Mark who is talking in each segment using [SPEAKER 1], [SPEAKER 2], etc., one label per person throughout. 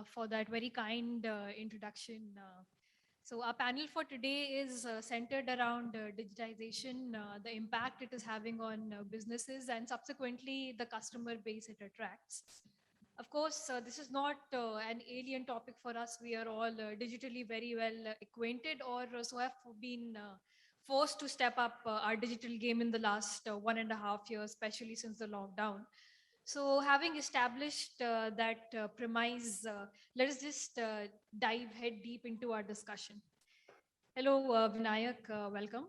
[SPEAKER 1] for that very kind introduction. So our panel for today is centered around digitization, the impact it is having on businesses, and subsequently the customer base it attracts. Of course, this is not an alien topic for us. We are all digitally very well acquainted, or so have been forced to step up our digital game in the last 1.5 years, especially since the lockdown. So, having established that premise, let us just dive head deep into our discussion. Hello, Vinayak, welcome.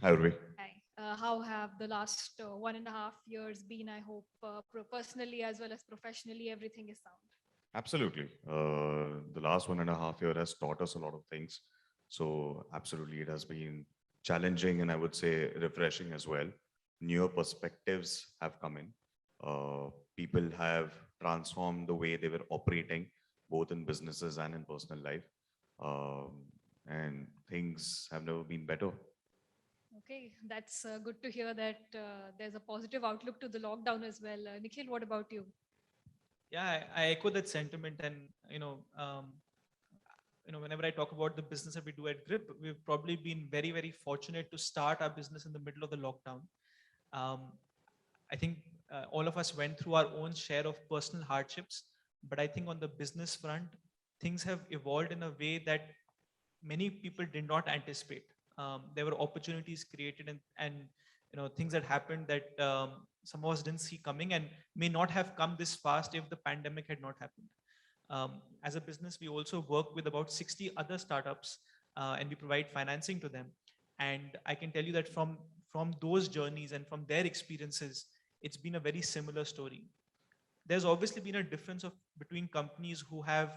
[SPEAKER 2] Hi, Urvi.
[SPEAKER 1] Hi. How have the last 1.5 years been? I hope personally as well as professionally, everything is sound.
[SPEAKER 2] Absolutely. The last 1.5 year has taught us a lot of things. So, absolutely, it has been challenging and I would say refreshing as well. Newer perspectives have come in. People have transformed the way they were operating, both in businesses and in personal life. Um, and things have never been better.
[SPEAKER 1] Okay, that's good to hear that there's a positive outlook to the lockdown as well. Nikhil, what about you?
[SPEAKER 3] Yeah, I echo that sentiment, and whenever I talk about the business that we do at Grip, we've probably been very, very fortunate to start our business in the middle of the lockdown. Um, I think all of us went through our own share of personal hardships, but I think on the business front, things have evolved in a way that many people did not anticipate. There were opportunities created and things that happened that some of us didn't see coming and may not have come this fast if the pandemic had not happened. As a business, we also work with about 60 other startups and we provide financing to them. And I can tell you that from those journeys and from their experiences, it's been a very similar story. There's obviously been a difference of between companies who have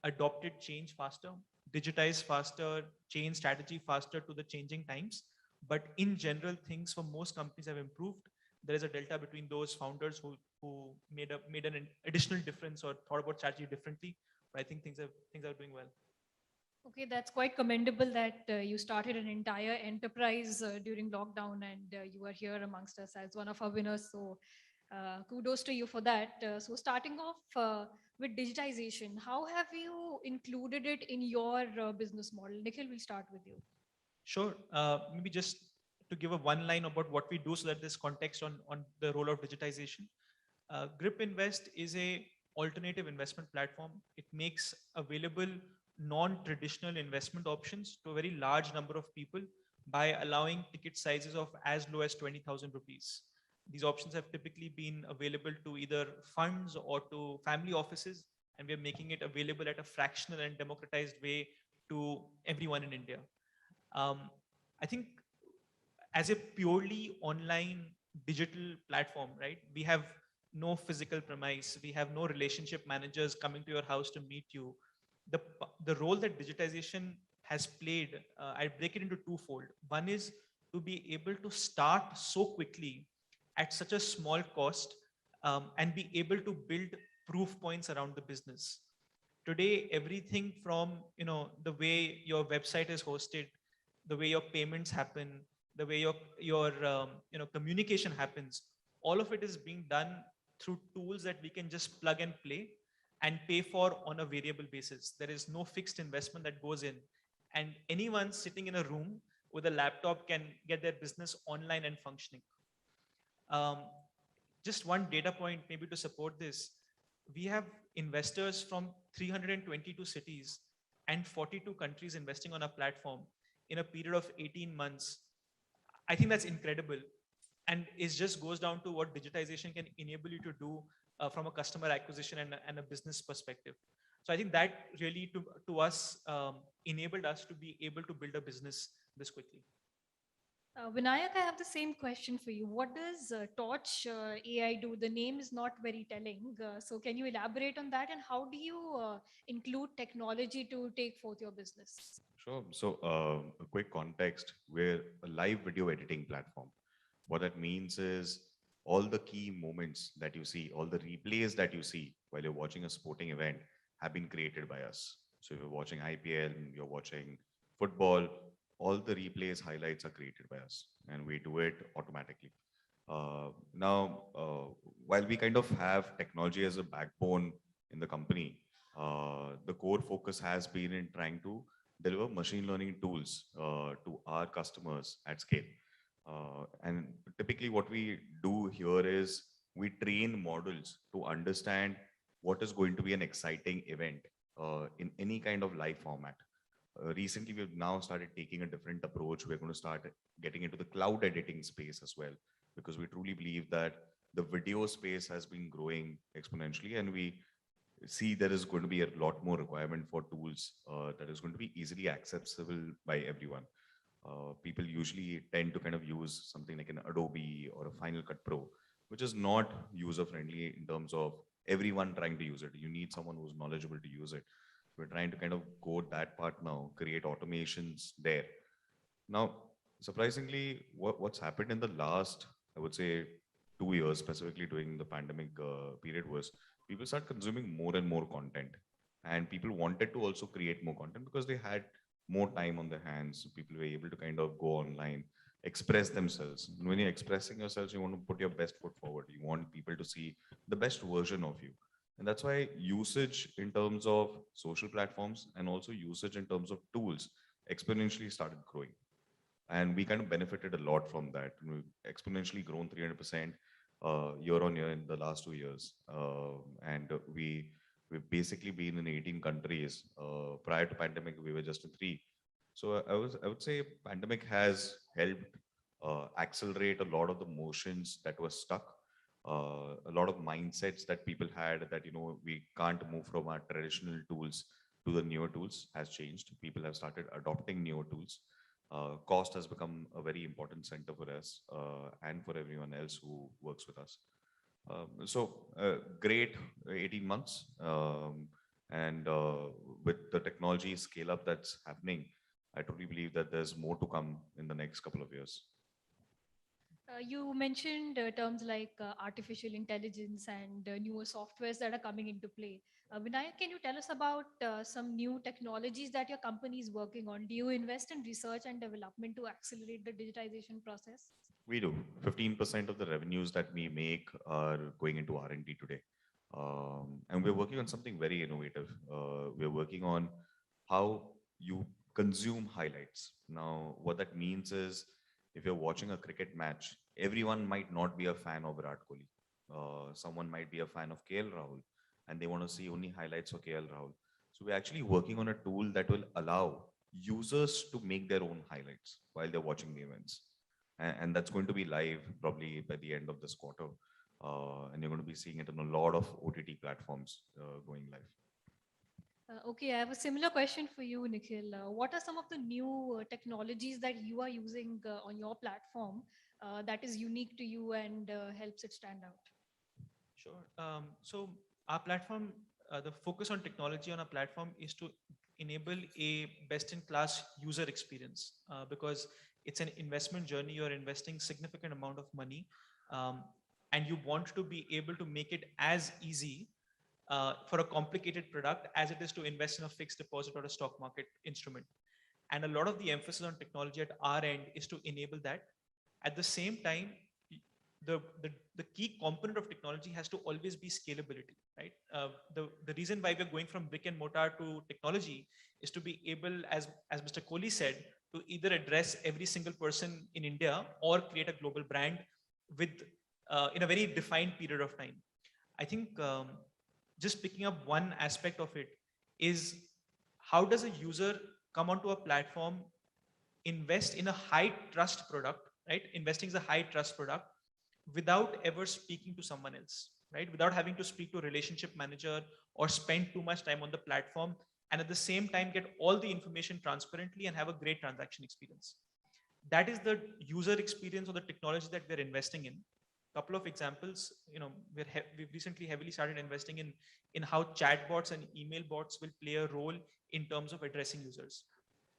[SPEAKER 3] adopted change faster, digitize faster, change strategy faster to the changing times. But in general, things for most companies have improved. There is a delta between those founders who made an additional difference or thought about strategy differently. But I think things are doing well.
[SPEAKER 1] Okay, that's quite commendable that you started an entire enterprise during lockdown and you are here amongst us as one of our winners. So, kudos to you for that. So, starting off with digitization, how have you included it in your business model? Nikhil, we'll start with you.
[SPEAKER 3] Sure. Maybe just to give a one line about what we do so that there's context on the role of digitization. Grip Invest is a alternative investment platform. It makes available non-traditional investment options to a very large number of people by allowing ticket sizes of as low as 20,000 rupees. These options have typically been available to either funds or to family offices, and we're making it available at a fractional and democratized way to everyone in India. Um, I think as a purely online digital platform, right? We have no physical premise. We have no relationship managers coming to your house to meet you. The role that digitization has played, I break it into twofold. One is to be able to start so quickly at such a small cost and be able to build proof points around the business. Today, everything from the way your website is hosted, the way your payments happen, the way your communication happens, all of it is being done through tools that we can just plug and play and pay for on a variable basis. There is no fixed investment that goes in, and anyone sitting in a room with a laptop can get their business online and functioning. um, just one data point maybe to support this: we have investors from 322 cities and 42 countries investing on our platform in a period of 18 months. I think that's incredible. And it just goes down to what digitization can enable you to do from a customer acquisition and a business perspective. So I think that really to us enabled us to be able to build a business this quickly.
[SPEAKER 1] Vinayak, I have the same question for you. What does Torch AI do? The name is not very telling. So, can you elaborate on that? And how do you include technology to take forth your business?
[SPEAKER 2] Sure. So, a quick context, we're a live video editing platform. What that means is all the key moments that you see, all the replays that you see while you're watching a sporting event have been created by us. So, if you're watching IPL, you're watching football, all the replays, highlights are created by us, and we do it automatically. Now, while we kind of have technology as a backbone in the company, The core focus has been in trying to deliver machine learning tools to our customers at scale. And typically, what we do here is we train models to understand what is going to be an exciting event in any kind of live format. Recently, we've now started taking a different approach. We're going to start getting into the cloud editing space as well, because we truly believe that the video space has been growing exponentially, and we see there is going to be a lot more requirement for tools that is going to be easily accessible by everyone. People usually tend to kind of use something like an Adobe or a Final Cut Pro, which is not user friendly in terms of everyone trying to use it. You need someone who's knowledgeable to use it. We're trying to kind of go that part now, create automations there. Now, surprisingly, what's happened in the last, I would say, 2 years, specifically during the pandemic period, was people start consuming more and more content, and people wanted to also create more content because they had more time on their hands. People were able to kind of go online, express themselves. And when you're expressing yourselves, you want to put your best foot forward. You want people to see the best version of you. And that's why usage in terms of social platforms and also usage in terms of tools exponentially started growing, and we kind of benefited a lot from that. We've exponentially grown 300% year on year in the last 2 years, and we've basically been in 18 countries. Prior to pandemic, we were just in three. So I would say pandemic has helped accelerate a lot of the motions that were stuck. A lot of mindsets that people had that we can't move from our traditional tools to the newer tools has changed. People have started adopting newer tools. Cost has become a very important center for us and for everyone else who works with us. Great 18 months. And with the technology scale up that's happening, I truly believe that there's more to come in the next couple of years.
[SPEAKER 1] You mentioned terms like artificial intelligence and newer softwares that are coming into play. Vinayak, can you tell us about some new technologies that your company is working on? Do you invest in research and development to accelerate the digitization process?
[SPEAKER 2] We do. 15% of the revenues that we make are going into R&D today. And we're working on something very innovative. We're working on how you consume highlights. Now, what that means is if you're watching a cricket match, everyone might not be a fan of Virat Kohli. Someone might be a fan of KL Rahul, and they want to see only highlights of KL Rahul. So we're actually working on a tool that will allow users to make their own highlights while they're watching the events, and that's going to be live probably by the end of this quarter. And you're going to be seeing it on a lot of OTT platforms going live.
[SPEAKER 1] Okay, I have a similar question for you, Nikhil. What are some of the new technologies that you are using on your platform that is unique to you and helps it stand out?
[SPEAKER 3] Sure. So our platform, the focus on technology on our platform is to enable a best-in-class user experience because it's an investment journey. You're investing significant amount of money, um, and you want to be able to make it as easy for a complicated product as it is to invest in a fixed deposit or a stock market instrument. And a lot of the emphasis on technology at our end is to enable that. At the same time, the key component of technology has to always be scalability, right? The reason why we're going from brick and mortar to technology is to be able, as Mr. Kohli said, to either address every single person in India or create a global brand with in a very defined period of time. I think just picking up one aspect of it is how does a user come onto a platform, invest in a high trust product, right? Investing is a high trust product without ever speaking to someone else, right? Without having to speak to a relationship manager or spend too much time on the platform, and at the same time get all the information transparently and have a great transaction experience. That is the user experience or the technology that we're investing in. Couple of examples, we've recently heavily started investing in how chatbots and email bots will play a role in terms of addressing users.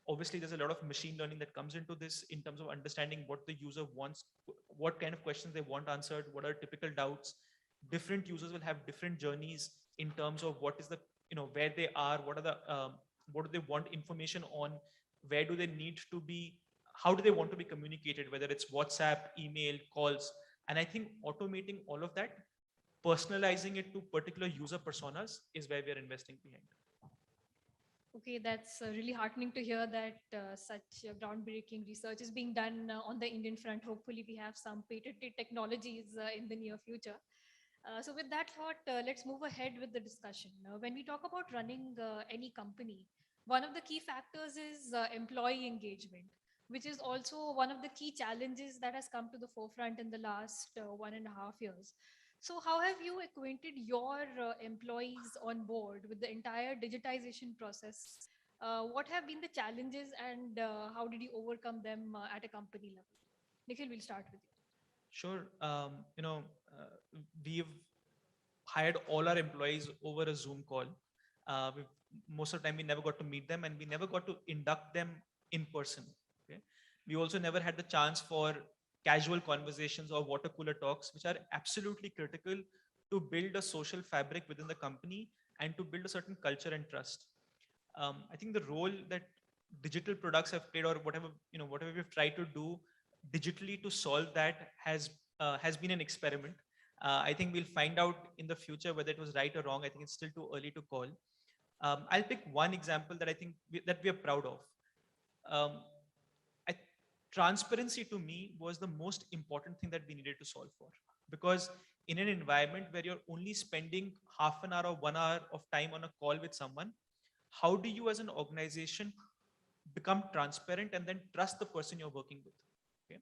[SPEAKER 3] Obviously, there's a lot of machine learning that comes into this in terms of understanding what the user wants, what kind of questions they want answered, what are typical doubts. Different users will have different journeys in terms of what is the, where they are, what are the, what do they want information on, where do they need to be, how do they want to be communicated, whether it's WhatsApp, email, calls. And I think automating all of that personalizing it to particular user personas is where we are investing behind.
[SPEAKER 1] Okay, that's really heartening to hear that such groundbreaking research is being done on the Indian front. Hopefully, we have some patented technologies in the near future. So, with that thought, let's move ahead with the discussion. When we talk about running any company, one of the key factors is employee engagement, which is also one of the key challenges that has come to the forefront in the last 1.5 years. So, how have you acquainted your employees on board with the entire digitization process? What have been the challenges and how did you overcome them at a company level? Nikhil, we'll start with you.
[SPEAKER 3] Sure. We've hired all our employees over a Zoom call. Most of the time, we never got to meet them and we never got to induct them in person. Okay. We also never had the chance for casual conversations or water cooler talks, which are absolutely critical to build a social fabric within the company and to build a certain culture and trust. I think the role that digital products have played, or whatever we've tried to do digitally to solve that, has been an experiment. I think we'll find out in the future whether it was right or wrong. I think it's still too early to call. I'll pick one example that I think that we are proud of. Um, I, Transparency to me was the most important thing that we needed to solve for, because in an environment where you're only spending half an hour or 1 hour of time on a call with someone, how do you as an organization become transparent and then trust the person you're working with? Okay.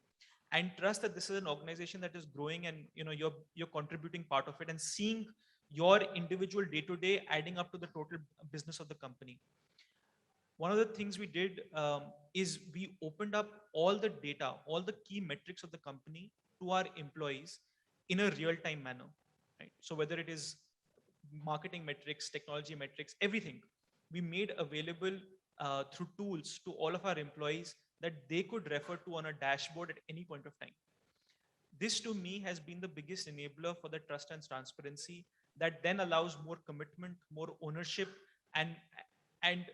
[SPEAKER 3] And trust that this is an organization that is growing, and you're contributing part of it and seeing your individual day to day adding up to the total business of the company. One of the things we did is we opened up all the data, all the key metrics of the company to our employees in a real time manner. Right. So whether it is marketing metrics, technology metrics, everything we made available through tools to all of our employees that they could refer to on a dashboard at any point of time. This to me has been the biggest enabler for the trust and transparency that then allows more commitment, more ownership, and and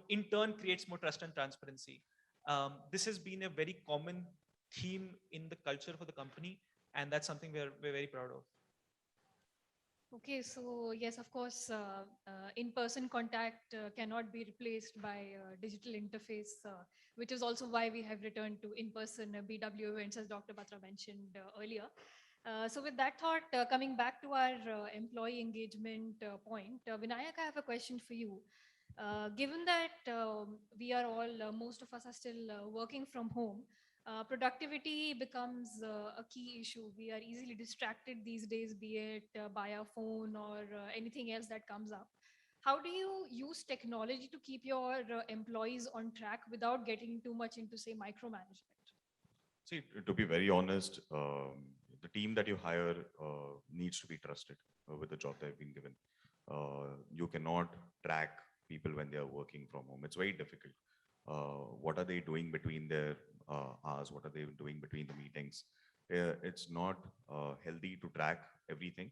[SPEAKER 3] in turn creates more trust and transparency. This has been a very common theme in the culture for the company, and that's something we're very proud of.
[SPEAKER 1] Okay, so yes, of course, in-person contact cannot be replaced by digital interface, which is also why we have returned to in-person BW events, as Dr. Batra mentioned earlier. So with that thought, coming back to our employee engagement point, Vinayak, I have a question for you. Given that we are all, most of us are still working from home, productivity becomes a key issue. We are easily distracted these days, be it by our phone or anything else that comes up. How do you use technology to keep your employees on track without getting too much into, say, micromanagement?
[SPEAKER 2] See, to be very honest, the team that you hire needs to be trusted with the job they've been given. You cannot track people when they are working from home. It's very difficult. What are they doing between their hours? What are they doing between the meetings? It's not healthy to track everything.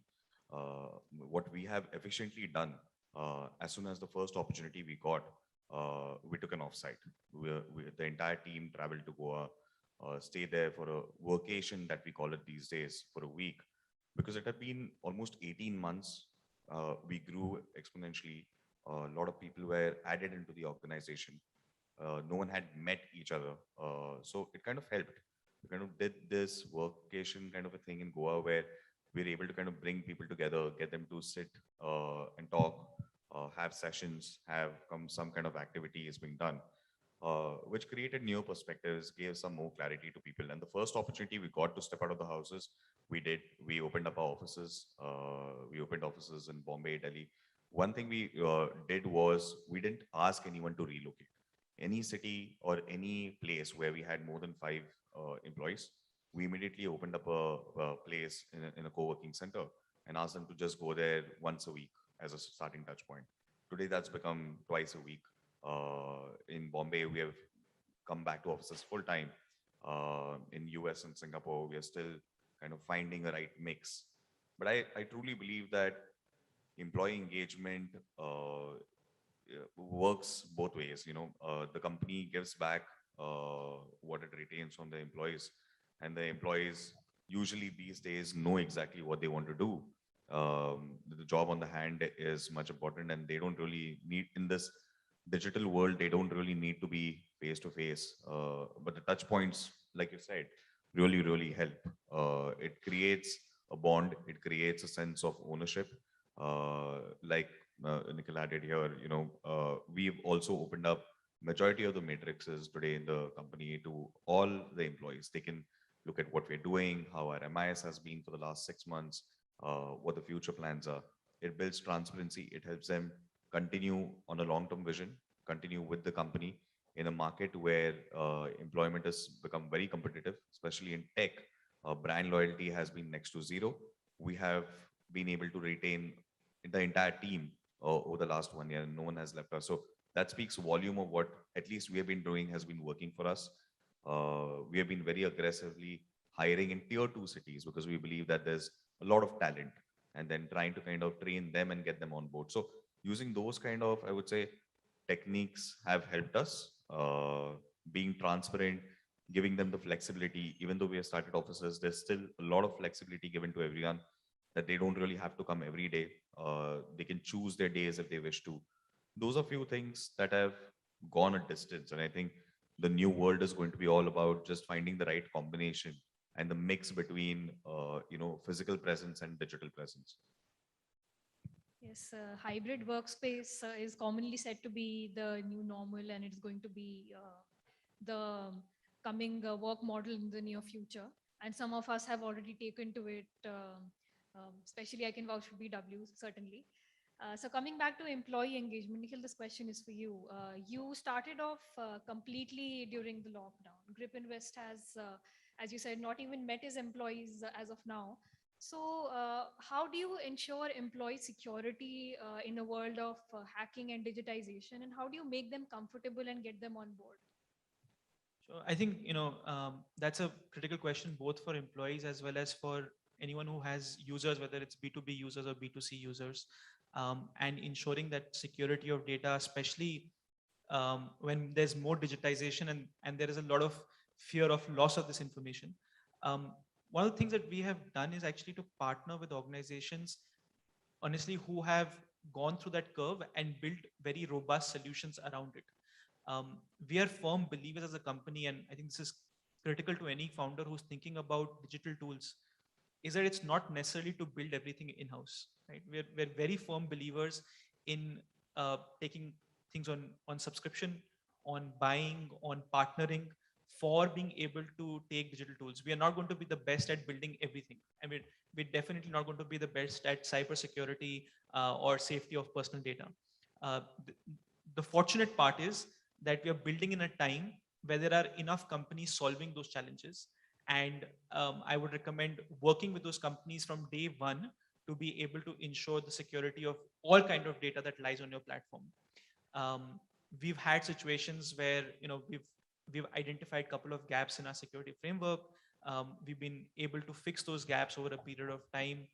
[SPEAKER 2] What we have efficiently done, as soon as the first opportunity we got, we took an offsite. The entire team traveled to Goa, stay there for a workation that we call it these days, for a week, because it had been almost 18 months. We grew exponentially. A lot of people were added into the organization. No one had met each other. So it kind of helped. We kind of did this workation kind of a thing in Goa where we were able to kind of bring people together, get them to sit and talk, have sessions, have some kind of activity is being done, which created new perspectives, gave some more clarity to people. And the first opportunity we got to step out of the houses, we did. We opened up our offices. We opened offices in Bombay, Delhi. One thing we did was we didn't ask anyone to relocate. Any city or any place where we had more than 5 employees, we immediately opened up a place in a co-working center and asked them to just go there once a week as a starting touch point. Today, that's become twice a week. In Bombay, we have come back to offices full time. In US and Singapore, we are still kind of finding a right mix. But I truly believe that employee engagement works both ways. The company gives back what it retains from the employees, and the employees usually these days know exactly what they want to do. The job on the hand is much important, and they don't really need in this digital world. They don't really need to be face to face. But the touch points, like you said, really help. It creates a bond. It creates a sense of ownership. Like Nicola did here, we've also opened up majority of the matrices today in the company to all the employees. They can look at what we're doing, how our MIS has been for the last 6 months, what the future plans are. It builds transparency. It helps them continue on a long-term vision, continue with the company in a market where employment has become very competitive, especially in tech. Brand loyalty has been next to zero. We have been able to retain the entire team over the last 1 year, and no one has left us. So that speaks volume of what at least we have been doing has been working for us. We have been very aggressively hiring in tier two cities because we believe that there's a lot of talent, and then trying to kind of train them and get them on board. So using those kind of, I would say, techniques have helped us, being transparent, giving them the flexibility. Even though we have started offices, there's still a lot of flexibility given to everyone, that they don't really have to come every day. They can choose their days if they wish to. Those are few things that have gone a distance. And I think the new world is going to be all about just finding the right combination and the mix between, physical presence and digital presence.
[SPEAKER 1] Yes, hybrid workspace is commonly said to be the new normal, and it's going to be the coming work model in the near future. And some of us have already taken to it, especially I can vouch for BW, certainly. So coming back to employee engagement, Nikhil, this question is for you. You started off completely during the lockdown. Grip Invest has, as you said, not even met its employees as of now. So, how do you ensure employee security in a world of hacking and digitization, and how do you make them comfortable and get them on board?
[SPEAKER 3] So I think that's a critical question both for employees as well as for anyone who has users, whether it's B2B users or B2C users, and ensuring that security of data, especially when there's more digitization and there is a lot of fear of loss of this information. Um, One of the things that we have done is actually to partner with organizations, honestly, who have gone through that curve and built very robust solutions around it. We are firm believers as a company, and I think this is critical to any founder who's thinking about digital tools, is that it's not necessarily to build everything in-house, right? We're very firm believers in taking things on subscription, on buying, on partnering for being able to take digital tools. We are not going to be the best at building everything. I mean, we're definitely not going to be the best at cybersecurity or safety of personal data. Uh, the, the fortunate part is that we are building in a time where there are enough companies solving those challenges, and I would recommend working with those companies from day one to be able to ensure the security of all kind of data that lies on your platform. um, we've had situations where we've identified a couple of gaps in our security framework. We've been able to fix those gaps over a period of time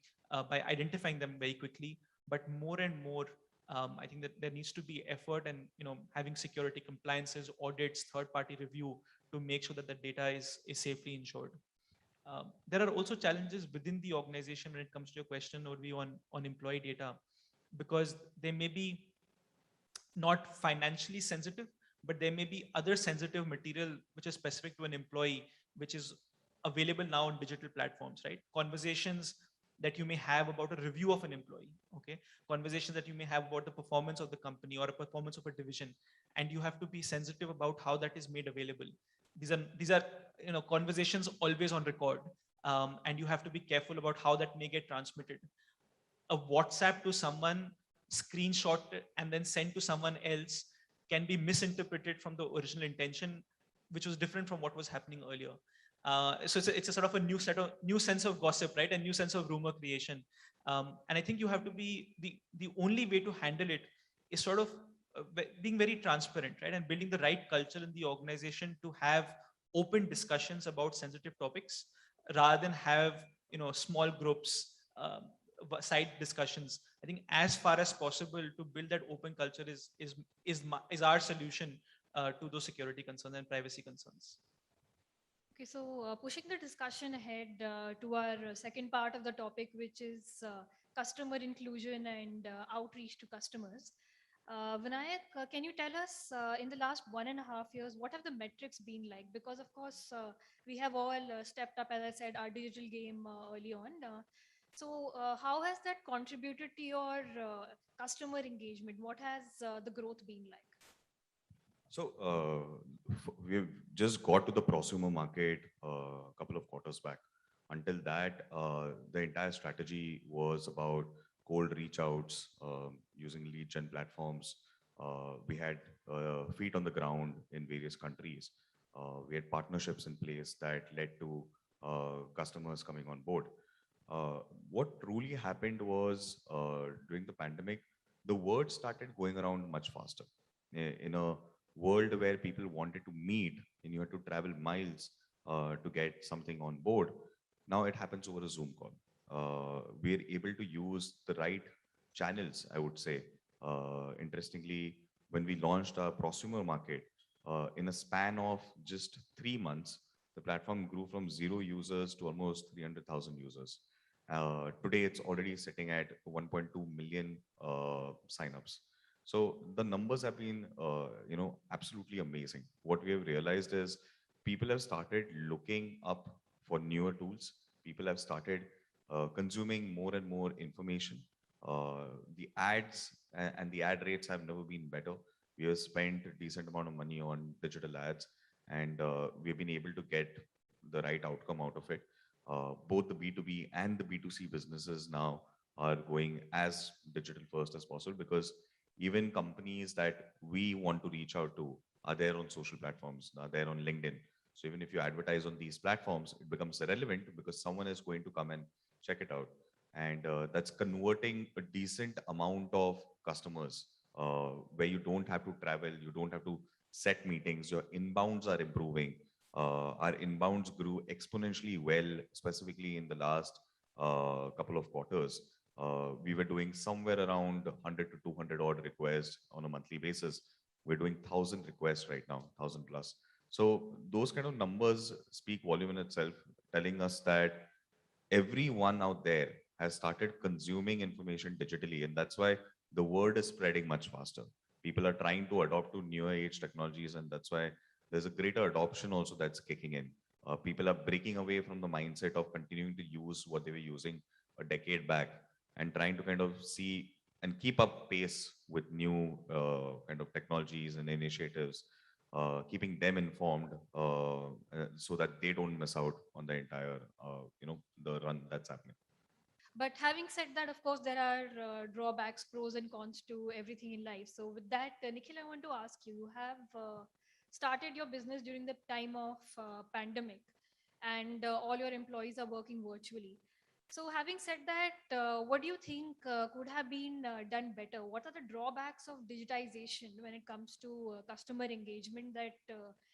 [SPEAKER 3] by identifying them very quickly. But more and more, I think that there needs to be effort and having security compliances, audits, third-party review to make sure that the data is safely insured. There are also challenges within the organization when it comes to your question, or on employee data, because they may be not financially sensitive, but there may be other sensitive material which is specific to an employee, which is available now on digital platforms, right? Conversations that you may have about a review of an employee, okay? Conversations that you may have about the performance of the company or a performance of a division, and you have to be sensitive about how that is made available. These are conversations always on record, and you have to be careful about how that may get transmitted. A WhatsApp to someone, screenshot and then sent to someone else, can be misinterpreted from the original intention, which was different from what was happening earlier. So it's a sort of a new sense of gossip, right? A new sense of rumor creation. And I think you have to be the only way to handle it is sort of being very transparent, right? And building the right culture in the organization to have open discussions about sensitive topics rather than have small groups, side discussions. I think as far as possible to build that open culture is our solution to those security concerns and privacy concerns.
[SPEAKER 1] Okay, so pushing the discussion ahead to our second part of the topic, which is customer inclusion and outreach to customers. Vinayak, can you tell us in the last 1.5 years, what have the metrics been like? Because of course, we have all stepped up, as I said, our digital game early on. So how has that contributed to your customer engagement? What has the growth been like?
[SPEAKER 2] So we've just got to the prosumer market a couple of quarters back. Until that, the entire strategy was about cold reach outs using lead gen platforms. We had feet on the ground in various countries. We had partnerships in place that led to customers coming on board. What truly happened was during the pandemic, the word started going around much faster. In a world where people wanted to meet and you had to travel miles to get something on board, now it happens over a Zoom call. We're able to use the right channels, I would say. Interestingly, when we launched our prosumer market, in a span of just 3 months, the platform grew from 0 users to almost 300,000 users. Today, it's already sitting at 1.2 million signups. So the numbers have been, absolutely amazing. What we have realized is people have started looking up for newer tools. People have started consuming more and more information. The ads and the ad rates have never been better. We have spent a decent amount of money on digital ads, and we've been able to get the right outcome out of it. Both the B2B and the B2C businesses now are going as digital first as possible, because even companies that we want to reach out to are there on social platforms, are there on LinkedIn. So even if you advertise on these platforms, it becomes irrelevant because someone is going to come and check it out. And that's converting a decent amount of customers where you don't have to travel, you don't have to set meetings, your inbounds are improving. Our inbounds grew exponentially well, specifically in the last couple of quarters. We were doing somewhere around 100 to 200 odd requests on a monthly basis. We're doing 1,000 requests right now, 1,000 plus. So those kind of numbers speak volume in itself, telling us that everyone out there has started consuming information digitally, and that's why the word is spreading much faster. People are trying to adopt to newer age technologies, and that's why there's a greater adoption also that's kicking in. People are breaking away from the mindset of continuing to use what they were using a decade back and trying to kind of see and keep up pace with new kind of technologies and initiatives, keeping them informed so that they don't miss out on the entire, the run that's happening.
[SPEAKER 1] But having said that, of course, there are drawbacks, pros and cons to everything in life. So with that, Nikhil, I want to ask you, you have started your business during the time of pandemic, and all your employees are working virtually. So having said that, what do you think could have been done better? What are the drawbacks of digitization when it comes to customer engagement that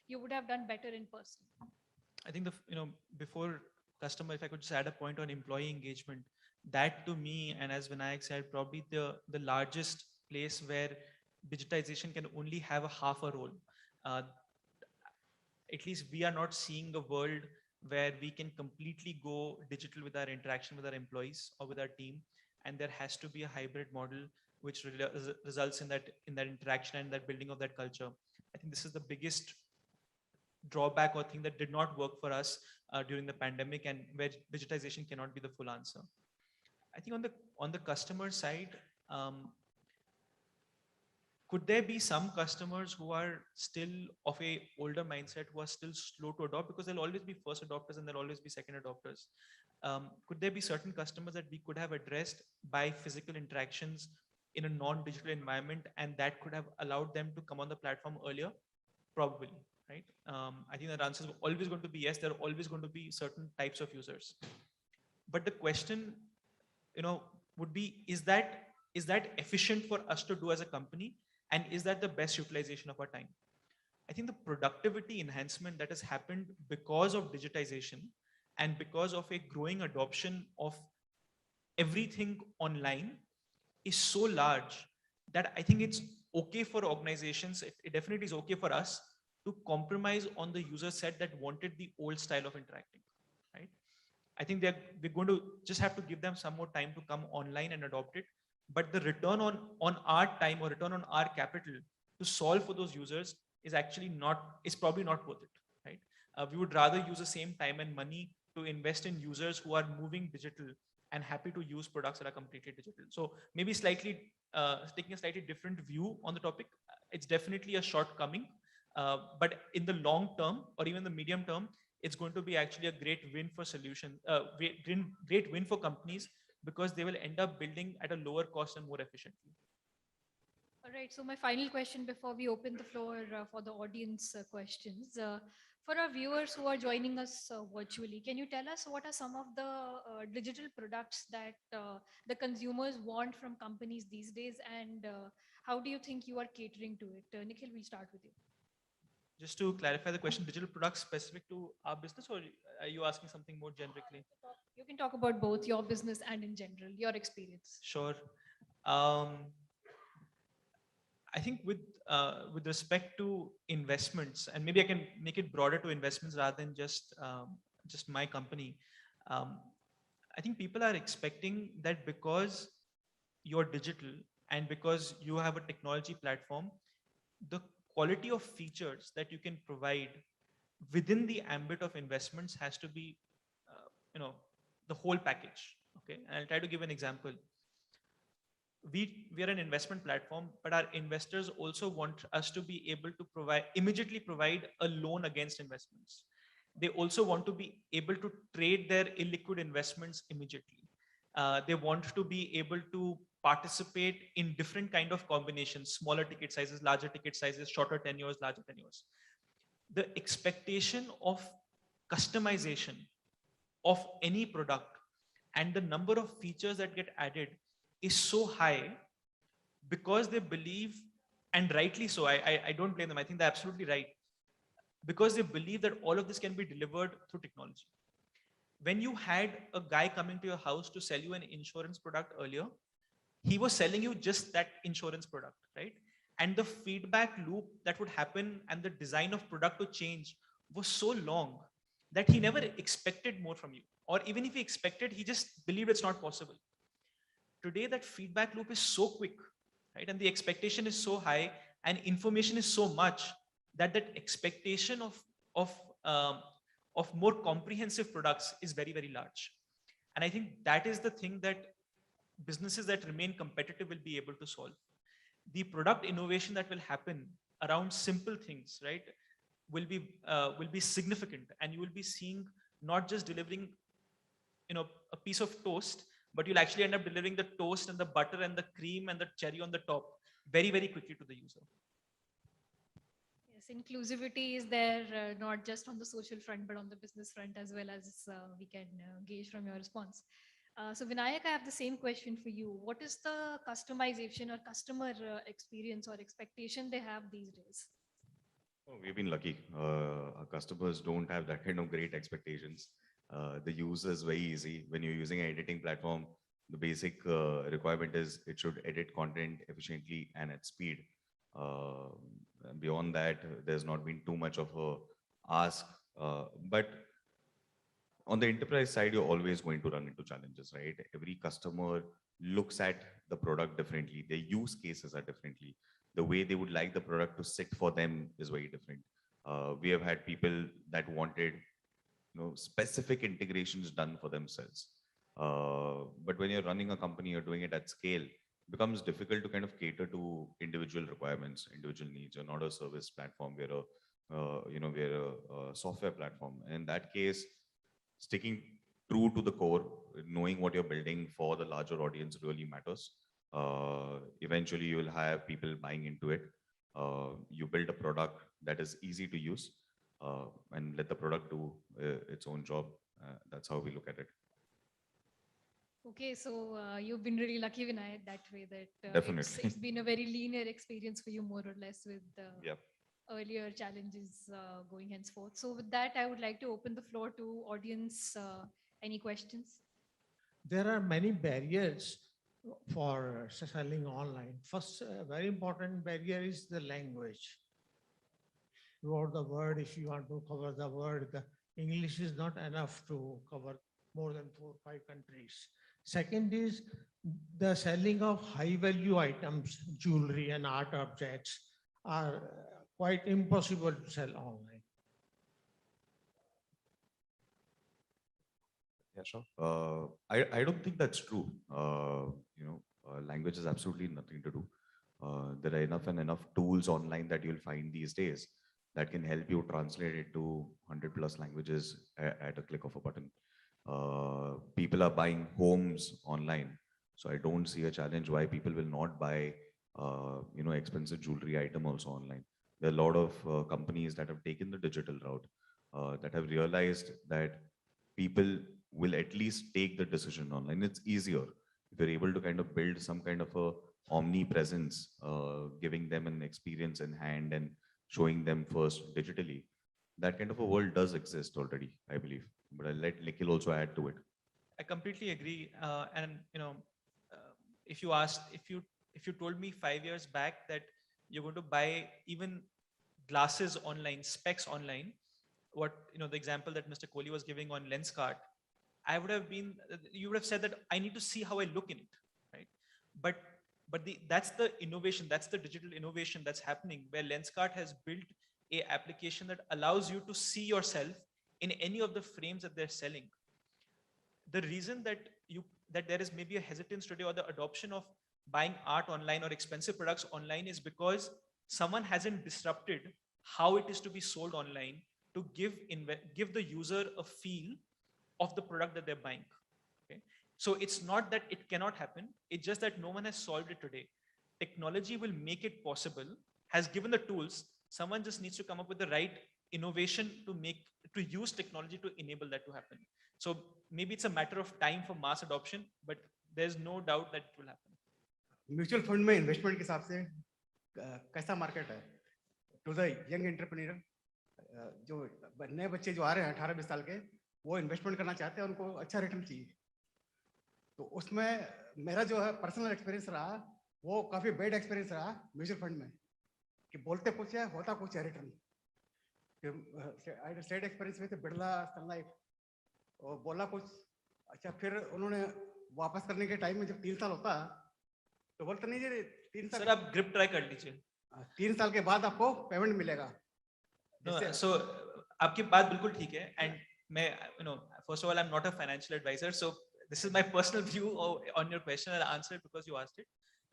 [SPEAKER 1] you would have done better in person?
[SPEAKER 3] I think before customer, if I could just add a point on employee engagement, that to me, and as Vinayak said, probably the largest place where digitization can only have a half a role. Uh, at least we are not seeing a world where we can completely go digital with our interaction with our employees or with our team, and there has to be a hybrid model which results in that interaction and that building of that culture. I think this is the biggest drawback or thing that did not work for us during the pandemic, and where digitization cannot be the full answer. I think on the customer side, could there be some customers who are still of a older mindset, who are still slow to adopt, because there'll always be first adopters and there'll always be second adopters? Could there be certain customers that we could have addressed by physical interactions in a non-digital environment, and that could have allowed them to come on the platform earlier? Probably, right? I think the answer is always going to be yes. There are always going to be certain types of users, but the question, would be: is that efficient for us to do as a company, and is that the best utilization of our time? I think the productivity enhancement that has happened because of digitization and because of a growing adoption of everything online is so large that I think it's okay for organizations. It definitely is okay for us to compromise on the user set that wanted the old style of interacting, right? I think we're going to just have to give them some more time to come online and adopt it. But the return on our time or return on our capital to solve for those users is actually is probably not worth it, right? We would rather use the same time and money to invest in users who are moving digital and happy to use products that are completely digital. So maybe taking a slightly different view on the topic. It's definitely a shortcoming, but in the long term or even the medium term, it's going to be actually a great win for great win for companies, because they will end up building at a lower cost and more efficiently.
[SPEAKER 1] All right. So my final question before we open the floor for the audience questions. For our viewers who are joining us virtually, can you tell us what are some of the digital products that the consumers want from companies these days, and how do you think you are catering to it? Nikhil, we'll start with you.
[SPEAKER 3] Just to clarify the question, digital products specific to our business, or are you asking something more generically?
[SPEAKER 1] You can talk about both your business and in general, your experience.
[SPEAKER 3] Sure. I think with respect to investments, and maybe I can make it broader to investments rather than just my company. Um, I think people are expecting that because you're digital and because you have a technology platform, the quality of features that you can provide within the ambit of investments has to be, you know, the whole package. Okay, and I'll try to give an example. We are an investment platform, but our investors also want us to be able to immediately provide a loan against investments. They also want to be able to trade their illiquid investments immediately. They want to be able to participate in different kind of combinations, smaller ticket sizes, larger ticket sizes, shorter tenures, larger tenures. The expectation of customization of any product and the number of features that get added is so high, because they believe, and rightly so, I don't blame them, I think they're absolutely right, because they believe that all of this can be delivered through technology. When you had a guy coming to your house to sell you an insurance product earlier, he was selling you just that insurance product, right? And the feedback loop that would happen and the design of product to change was so long that he never expected more from you. Or even if he expected, he just believed it's not possible. Today, that feedback loop is so quick, right? And the expectation is so high and information is so much that that expectation of more comprehensive products is very, very large. And I think that is the thing that businesses that remain competitive will be able to solve. The product innovation that will happen around simple things, right, will be significant, and you will be seeing not just delivering, a piece of toast, but you'll actually end up delivering the toast and the butter and the cream and the cherry on the top very, very quickly to the user.
[SPEAKER 1] Yes, inclusivity is there not just on the social front, but on the business front as well, as we can gauge from your response. So Vinayak, I have the same question for you. What is the customization or customer experience or expectation they have these days?
[SPEAKER 2] Oh, we've been lucky. Our customers don't have that kind of great expectations. The use is very easy. When you're using an editing platform, the basic requirement is it should edit content efficiently and at speed. And beyond that, there's not been too much of a ask. But on the enterprise side, you're always going to run into challenges, right? Every customer looks at the product differently. Their use cases are differently. The way they would like the product to sit for them is very different. We have had people that wanted, specific integrations done for themselves. But when you're running a company, you're doing it at scale, it becomes difficult to kind of cater to individual requirements, individual needs. You're not a service platform. We're a software platform. In that case, sticking true to the core, knowing what you're building for the larger audience really matters. Eventually, you will have people buying into it. You build a product that is easy to use, and let the product do its own job. That's how we look at it.
[SPEAKER 1] Okay, so you've been really lucky, Vinayak, that way that
[SPEAKER 2] Definitely.
[SPEAKER 1] it's been a very linear experience for you, more or less, with
[SPEAKER 2] Yep.
[SPEAKER 1] earlier challenges going henceforth. So with that, I would like to open the floor to audience. Any questions?
[SPEAKER 4] There are many barriers for selling online. First, very important barrier is the language. Throughout the world, if you want to cover the world, the English is not enough to cover more than 4 or 5 countries. Second is the selling of high value items, jewelry and art objects are quite impossible to sell online.
[SPEAKER 2] Yeah, sure. I don't think that's true. Language has absolutely nothing to do. There are enough and enough tools online that you'll find these days that can help you translate it to 100 plus languages at a click of a button. People are buying homes online, so I don't see a challenge why people will not buy, expensive jewelry item also online. There are a lot of companies that have taken the digital route, that have realized that people will at least take the decision online. It's easier if you're able to kind of build some kind of a omnipresence, giving them an experience in hand and showing them first digitally. That kind of a world does exist already, I believe. But I'll let Nikhil also add to it.
[SPEAKER 3] I completely agree. And if you asked, if you told me 5 years back that you're going to buy even glasses online, specs online, what the example that Mr. Kohli was giving on Lenskart, I would have been, you would have said that I need to see how I look in it, right? But that's the innovation, that's the digital innovation that's happening, where Lenskart has built a application that allows you to see yourself in any of the frames that they're selling. The reason that there is maybe a hesitance today or the adoption of buying art online or expensive products online is because someone hasn't disrupted how it is to be sold online to give the user a feel of the product that they're buying. Okay, so it's not that it cannot happen, it's just that no one has solved it today. Technology will make it possible, has given the tools. Someone just needs to come up with the right innovation to use technology to enable that to happen. So maybe it's a matter of time for mass adoption, but there's no doubt that it will happen.
[SPEAKER 5] Mutual fund में investment के हिसाब से कैसा market है to the young entrepreneur? जो नए बच्चे जो आ रहे हैं 18-20 साल के, वो इन्वेस्टमेंट करना चाहते हैं, उनको अच्छा रिटर्न चाहिए। तो उसमें मेरा जो है पर्सनल एक्सपीरियंस रहा, वो काफ़ी बैड एक्सपीरियंस रहा म्यूचुअल फंड में, कि बोलते कुछ है, होता कुछ है return. I said experience with Birla Sun Life, और बोला कुछ अच्छा, फिर उन्होंने वापस करने के टाइम में जब 3 साल होता तो बोलते नहीं जी 3 साल।
[SPEAKER 3] सर आप ग्रिप ट्राई कर लीजिए,
[SPEAKER 5] 3 साल के बाद आपको पेमेंट मिलेगा।
[SPEAKER 3] So आपकी बात बिल्कुल ठीक है, and मैं first of all I'm not a financial advisor, so this is my personal view on your question. I'll answer it because you asked it.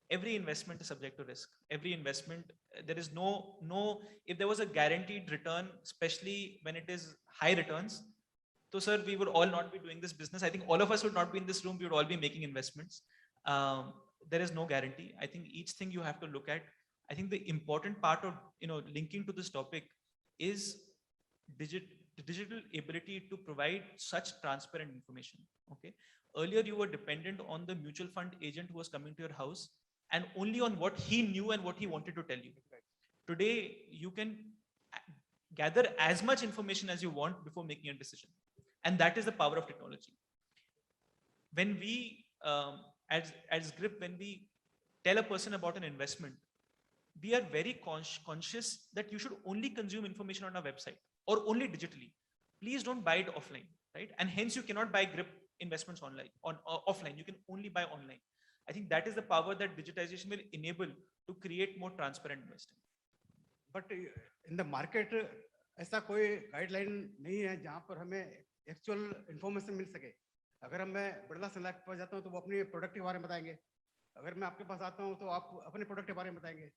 [SPEAKER 3] Every investment is subject to risk. Every investment, there is no if there was a guaranteed return, especially when it is high returns, so sir, we would all not be doing this business. I think all of us would not be in this room. We would all be making investments. There is no guarantee. I think each thing you have to look at. I think the important part of linking to this topic is digital ability to provide such transparent information. Okay, earlier you were dependent on the mutual fund agent who was coming to your house and only on what he knew and what he wanted to tell you. Today you can gather as much information as you want before making a decision, and that is the power of technology. When we as Grip, when we tell a person about an investment, we are very conscious that you should only consume information on our website or only digitally. Please don't buy it offline, right? And hence you cannot buy Grip investments online offline. You can only buy online. I think that is the power that digitization will enable to create more transparent investing.
[SPEAKER 5] But in the market ऐसा कोई guideline नहीं है जहाँ पर हमें actual information मिल सके। अगर मैं बिरला सन लाइफ के पास जाता हूँ तो वो अपने प्रोडक्ट के बारे में बताएंगे, अगर मैं आपके पास आता हूँ तो आप अपने प्रोडक्ट के बारे में बताएंगे,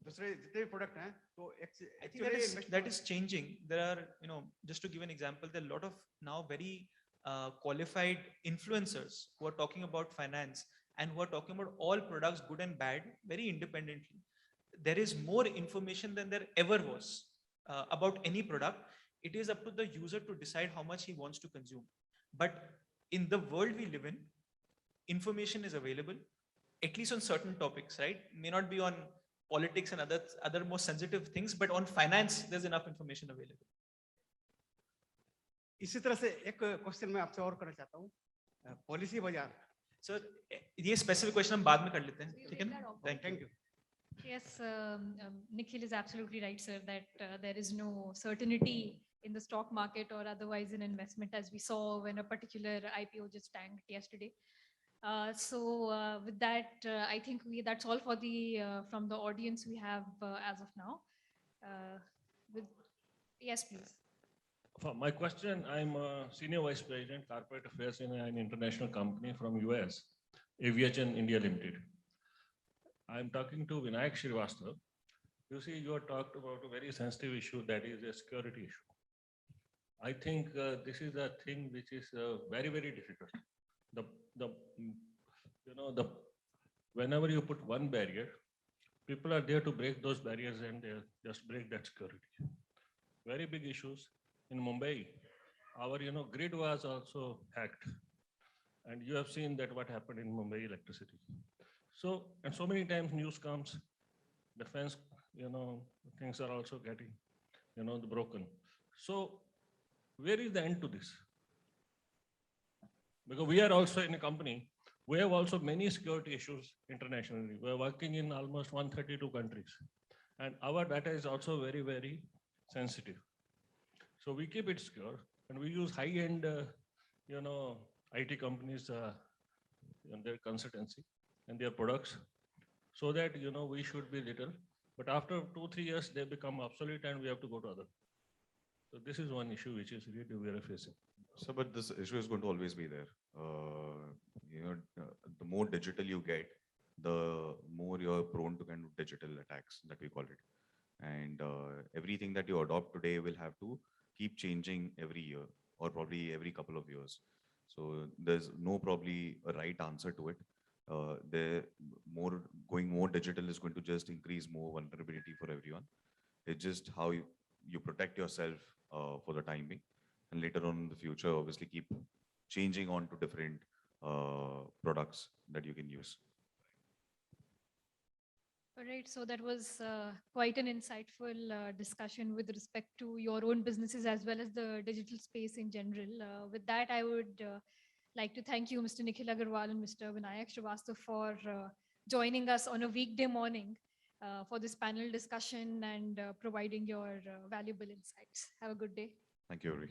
[SPEAKER 5] दूसरे जितने भी प्रोडक्ट हैं तो
[SPEAKER 3] I think that is changing. There are, just to give an example, there are a lot of now very qualified influencers who are talking about finance and who are talking about all products, good and bad, very independently. There is more information than there ever was about any product. It is up to the user to decide how much he wants to consume. But in the world we live in, information is available, at least on certain topics, right? May not be on politics and other more sensitive things, but on finance, there's enough information available.
[SPEAKER 5] इसी तरह से एक question मैं आपसे और करना चाहता हूँ, पॉलिसी बाजार।
[SPEAKER 3] सर ये स्पेसिफिक क्वेश्चन हम बाद में कर लेते हैं, ठीक है ना?
[SPEAKER 5] Thank you.
[SPEAKER 1] Yes, Nikhil is absolutely right, sir, that there is no certainty in the stock market or otherwise in investment, as we saw when a particular IPO just tanked yesterday. With that, I think that's all for the from the audience we have as of now. With yes, please.
[SPEAKER 6] For my question, I'm a Senior Vice President, Corporate Affairs in an international company from US, Aviation India Limited. I'm talking to Vinayak Srivastava. You see, you have talked about a very sensitive issue, that is a security issue. I think this is a thing which is very, very difficult. Whenever you put one barrier, people are there to break those barriers and they just break that security. Very big issues. In Mumbai, our grid was also hacked, and you have seen that what happened in Mumbai electricity. So many times news comes, defense, things are also getting, broken. So where is the end to this? Because we are also in a company, we have also many security issues internationally. We are working in almost 132 countries, and our data is also very, very sensitive. So we keep it secure, and we use high-end, IT companies, and their consultancy and their products, so that we should be little. But after 2-3 years, they become obsolete, and we have to go to other. So this is one issue which is really we are facing.
[SPEAKER 2] So, but this issue is going to always be there. The more digital you get, the more you're prone to kind of digital attacks, that we call it. And everything that you adopt today will have to keep changing every year or probably every couple of years. So there's no probably a right answer to it. Going more digital is going to just increase more vulnerability for everyone. It's just how you protect yourself for the time being, and later on in the future, obviously keep changing on to different products that you can use.
[SPEAKER 1] All right, so that was quite an insightful discussion with respect to your own businesses as well as the digital space in general. With that, I would like to thank you, Mr. Nikhil Agarwal and Mr. Vinayak Srivastava, for joining us on a weekday morning for this panel discussion and providing your valuable insights. Have a good day.
[SPEAKER 2] Thank you, Uri.